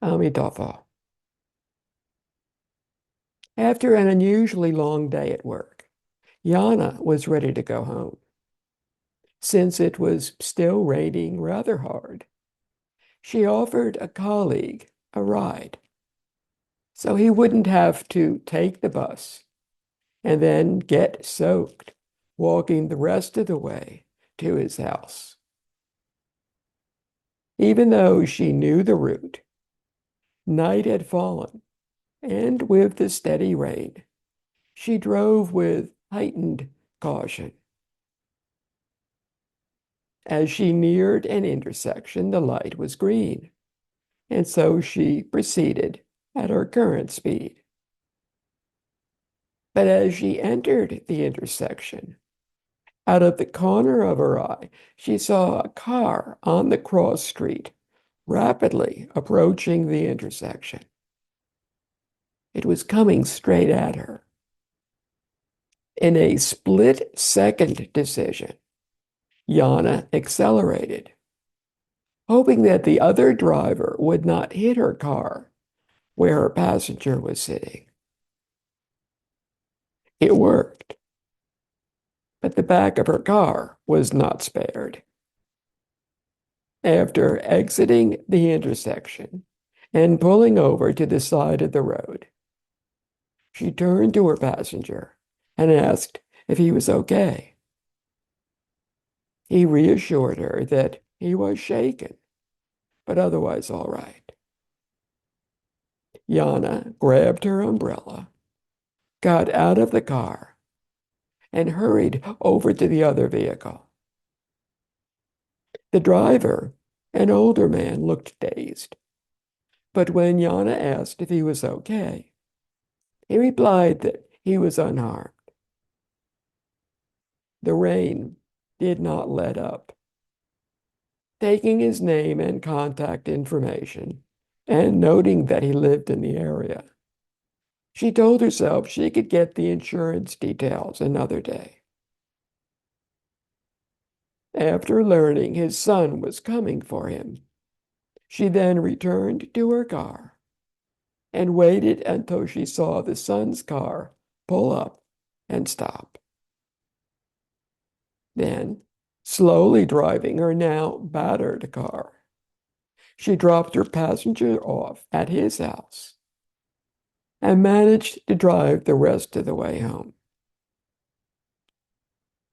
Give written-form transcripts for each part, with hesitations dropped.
Amitabha. After an unusually long day at work, Yana was ready to go home. Since it was still raining rather hard, she offered a colleague a ride so he wouldn't have to take the bus and then get soaked walking the rest of the way to his house. Even though she knew the route, night had fallen, and with the steady rain, she drove with heightened caution. As she neared an intersection, the light was green, and so she proceeded at her current speed. But as she entered the intersection, out of the corner of her eye, she saw a car on the cross street rapidly approaching the intersection. It was coming straight at her. In a split-second decision, Yana accelerated, hoping that the other driver would not hit her car where her passenger was sitting. It worked, but the back of her car was not spared. After exiting the intersection and pulling over to the side of the road, she turned to her passenger and asked if he was okay. He reassured her that he was shaken, but otherwise all right. Yana grabbed her umbrella, got out of the car, and hurried over to the other vehicle. The driver, an older man, looked dazed, but when Yana asked if he was okay, he replied that he was unharmed. The rain did not let up. Taking his name and contact information, and noting that he lived in the area, she told herself she could get the insurance details another day. After learning his son was coming for him, she then returned to her car and waited until she saw the son's car pull up and stop. Then, slowly driving her now battered car, she dropped her passenger off at his house and managed to drive the rest of the way home.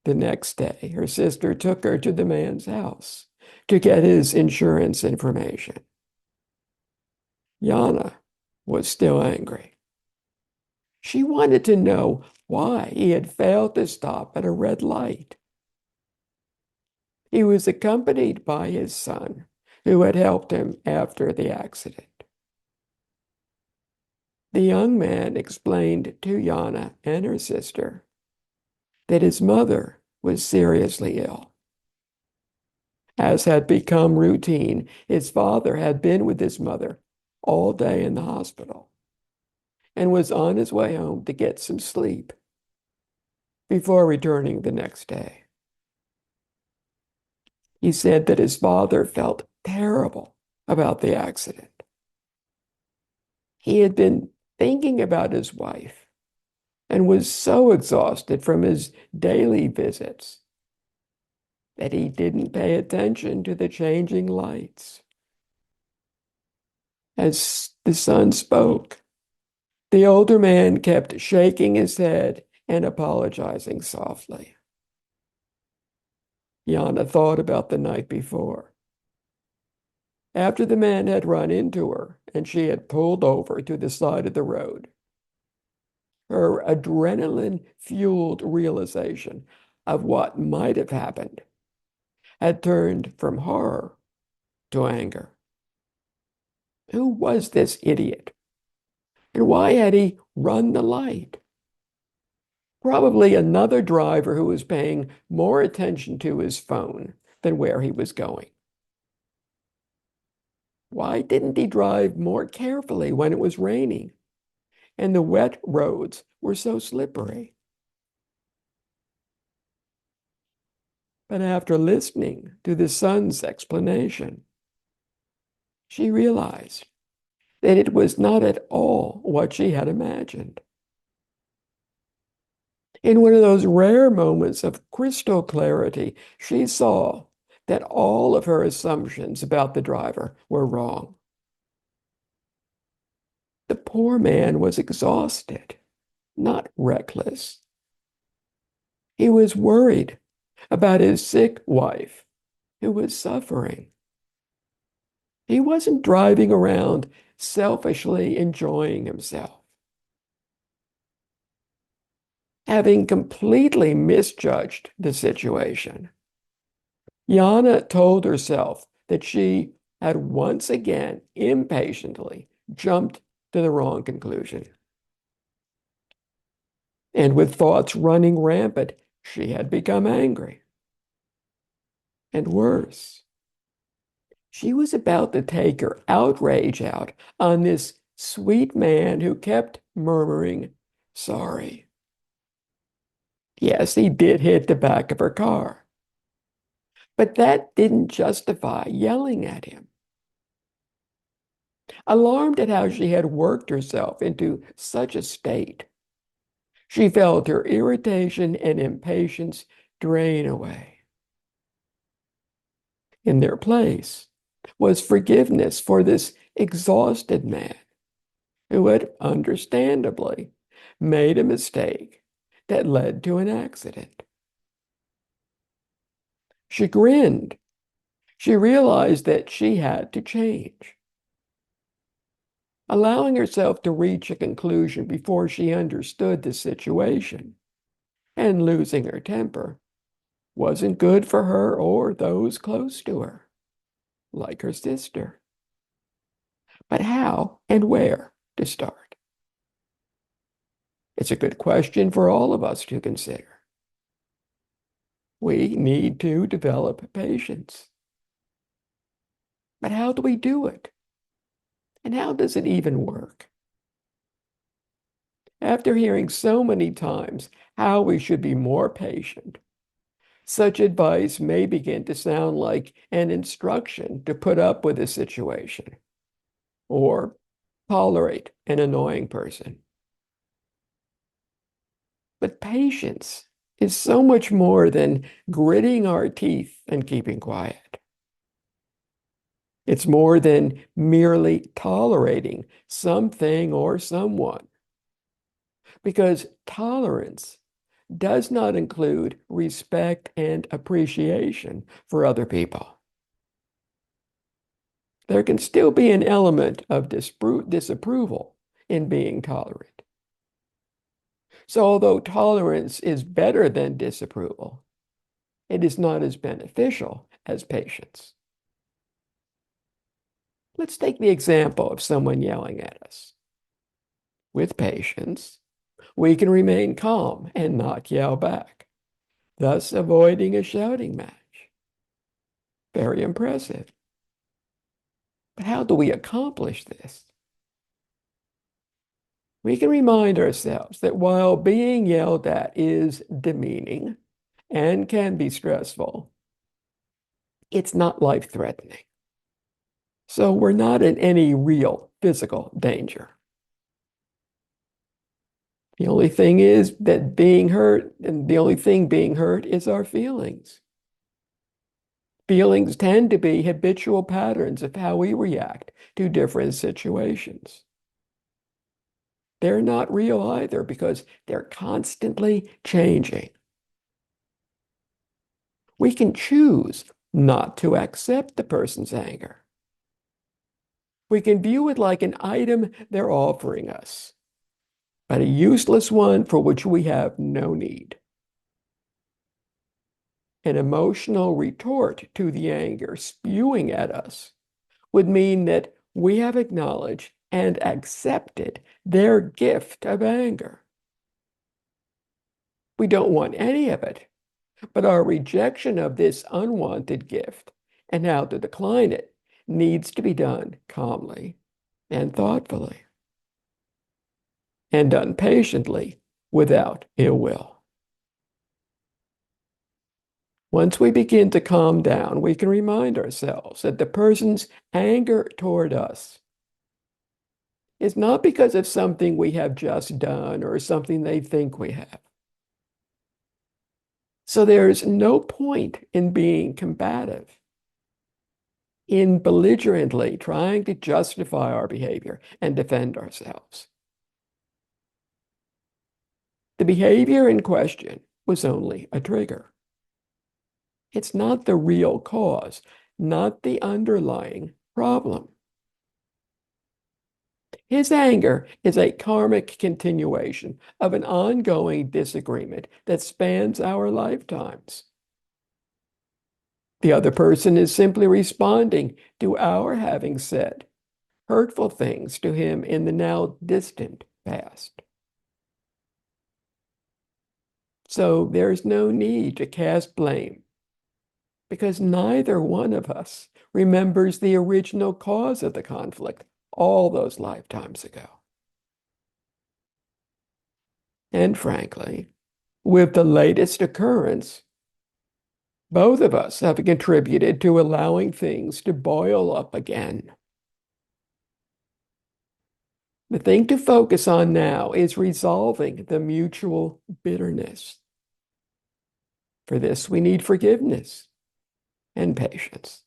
The next day, her sister took her to the man's house to get his insurance information. Yana was still angry. She wanted to know why he had failed to stop at a red light. He was accompanied by his son, who had helped him after the accident. The young man explained to Yana and her sister that his mother was seriously ill. As had become routine, his father had been with his mother all day in the hospital and was on his way home to get some sleep before returning the next day. He said that his father felt terrible about the accident. He had been thinking about his wife and was so exhausted from his daily visits that he didn't pay attention to the changing lights. As the son spoke, the older man kept shaking his head and apologizing softly. Yana thought about the night before. After the man had run into her and she had pulled over to the side of the road, her adrenaline-fueled realization of what might have happened had turned from horror to anger. Who was this idiot? And why had he run the light? Probably another driver who was paying more attention to his phone than where he was going. Why didn't he drive more carefully when it was raining and the wet roads were so slippery? But after listening to the son's explanation, she realized that it was not at all what she had imagined. In one of those rare moments of crystal clarity, she saw that all of her assumptions about the driver were wrong. The poor man was exhausted, not reckless. He was worried about his sick wife who was suffering. He wasn't driving around selfishly enjoying himself. Having completely misjudged the situation, Yana told herself that she had once again impatiently jumped to the wrong conclusion. And with thoughts running rampant, she had become angry. And worse, she was about to take her outrage out on this sweet man who kept murmuring, sorry. Yes, he did hit the back of her car, but that didn't justify yelling at him. Alarmed at how she had worked herself into such a state, she felt her irritation and impatience drain away. In their place was forgiveness for this exhausted man who had understandably made a mistake that led to an accident. Chagrined, she realized that she had to change. Allowing herself to reach a conclusion before she understood the situation and losing her temper wasn't good for her or those close to her, like her sister. But how and where to start? It's a good question for all of us to consider. We need to develop patience. But how do we do it? And how does it even work? After hearing so many times how we should be more patient, such advice may begin to sound like an instruction to put up with a situation or tolerate an annoying person. But patience is so much more than gritting our teeth and keeping quiet. It's more than merely tolerating something or someone, because tolerance does not include respect and appreciation for other people. There can still be an element of disapproval in being tolerant. So although tolerance is better than disapproval, it is not as beneficial as patience. Let's take the example of someone yelling at us. With patience, we can remain calm and not yell back, thus avoiding a shouting match. Very impressive. But how do we accomplish this? We can remind ourselves that while being yelled at is demeaning and can be stressful, it's not life-threatening. So we're not in any real physical danger. The only thing is that being hurt, and the only thing being hurt is our feelings. Feelings tend to be habitual patterns of how we react to different situations. They're not real either because they're constantly changing. We can choose not to accept the person's anger. We can view it like an item they're offering us, but a useless one for which we have no need. An emotional retort to the anger spewing at us would mean that we have acknowledged and accepted their gift of anger. We don't want any of it, but our rejection of this unwanted gift and how to decline it needs to be done calmly and thoughtfully, and done patiently without ill will. Once we begin to calm down, we can remind ourselves that the person's anger toward us is not because of something we have just done or something they think we have. So there's no point in being combative, in belligerently trying to justify our behavior and defend ourselves. The behavior in question was only a trigger. It's not the real cause, not the underlying problem. His anger is a karmic continuation of an ongoing disagreement that spans our lifetimes. The other person is simply responding to our having said hurtful things to him in the now distant past. So there's no need to cast blame because neither one of us remembers the original cause of the conflict all those lifetimes ago. And frankly, with the latest occurrence, both of us have contributed to allowing things to boil up again. The thing to focus on now is resolving the mutual bitterness. For this, we need forgiveness and patience.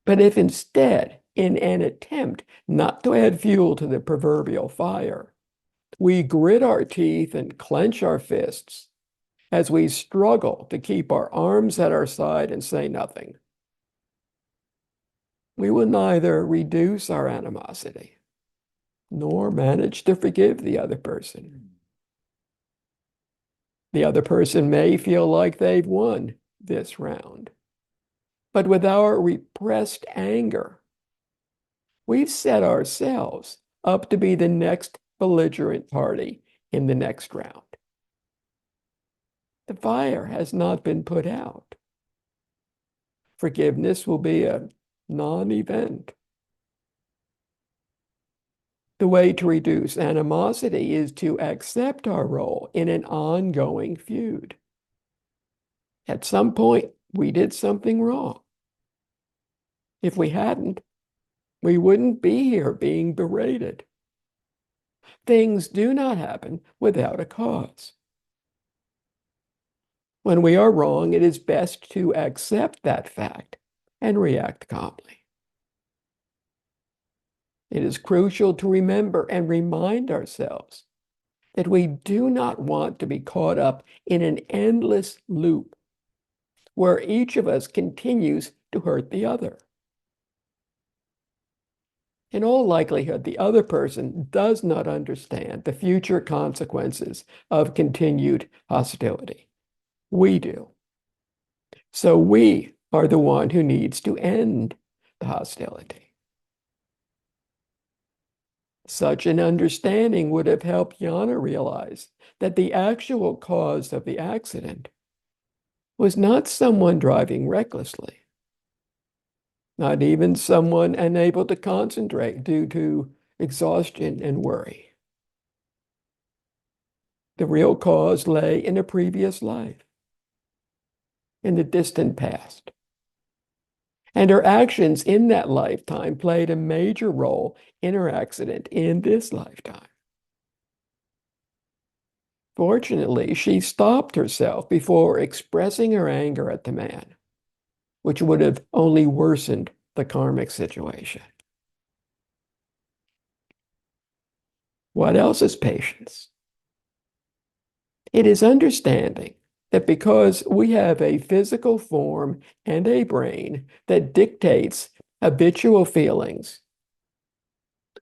But if instead, in an attempt not to add fuel to the proverbial fire, we grit our teeth and clench our fists as we struggle to keep our arms at our side and say nothing, we will neither reduce our animosity nor manage to forgive the other person. The other person may feel like they've won this round, but with our repressed anger, we've set ourselves up to be the next belligerent party in the next round. The fire has not been put out. Forgiveness will be a non-event. The way to reduce animosity is to accept our role in an ongoing feud. At some point, we did something wrong. If we hadn't, we wouldn't be here being berated. Things do not happen without a cause. When we are wrong, it is best to accept that fact and react calmly. It is crucial to remember and remind ourselves that we do not want to be caught up in an endless loop where each of us continues to hurt the other. In all likelihood, the other person does not understand the future consequences of continued hostility. We do. So we are the one who needs to end the hostility. Such an understanding would have helped Yana realize that the actual cause of the accident was not someone driving recklessly, not even someone unable to concentrate due to exhaustion and worry. The real cause lay in a previous life, in the distant past. And her actions in that lifetime played a major role in her accident in this lifetime. Fortunately, she stopped herself before expressing her anger at the man, which would have only worsened the karmic situation. What else is patience? It is understanding that because we have a physical form and a brain that dictates habitual feelings,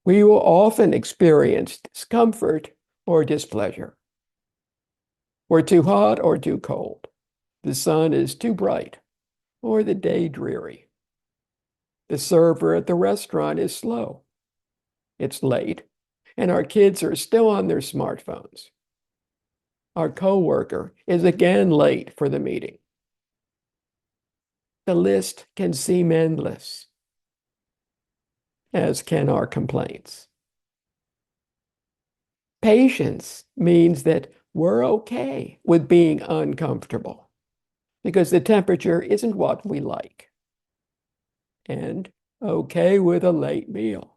we will often experience discomfort or displeasure. We're too hot or too cold. The sun is too bright or the day dreary. The server at the restaurant is slow. It's late, and our kids are still on their smartphones. Our coworker is again late for the meeting. The list can seem endless, as can our complaints. Patience means that we're okay with being uncomfortable because the temperature isn't what we like, and okay with a late meal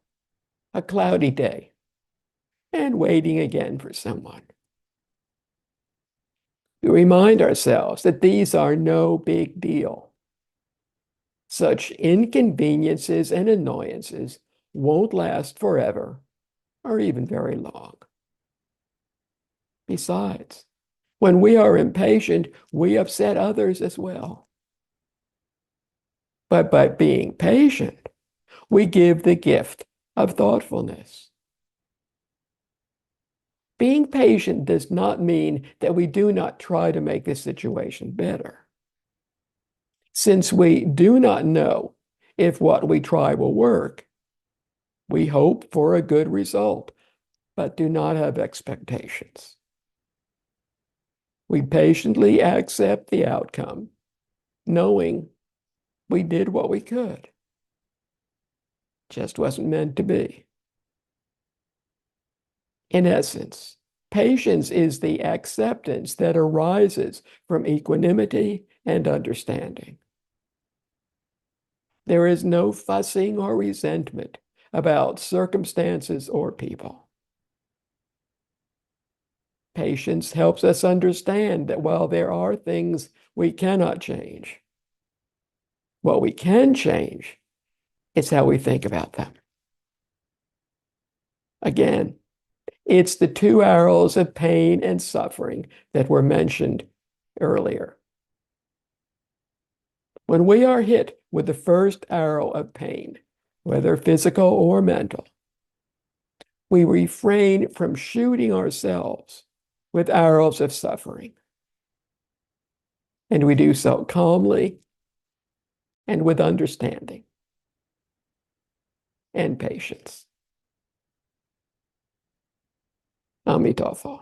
a cloudy day, and waiting again for someone. We remind ourselves that these are no big deal. Such inconveniences and annoyances won't last forever or even very long. Besides, when we are impatient, we upset others as well. But by being patient, we give the gift of thoughtfulness. Being patient does not mean that we do not try to make the situation better. Since we do not know if what we try will work, we hope for a good result, but do not have expectations. We patiently accept the outcome, knowing we did what we could. Just wasn't meant to be. In essence, patience is the acceptance that arises from equanimity and understanding. There is no fussing or resentment about circumstances or people. Patience helps us understand that while there are things we cannot change, what we can change is how we think about them. Again, it's the two arrows of pain and suffering that were mentioned earlier. When we are hit with the first arrow of pain, whether physical or mental, we refrain from shooting ourselves with arrows of suffering. And we do so calmly and with understanding and patience. Amitabha.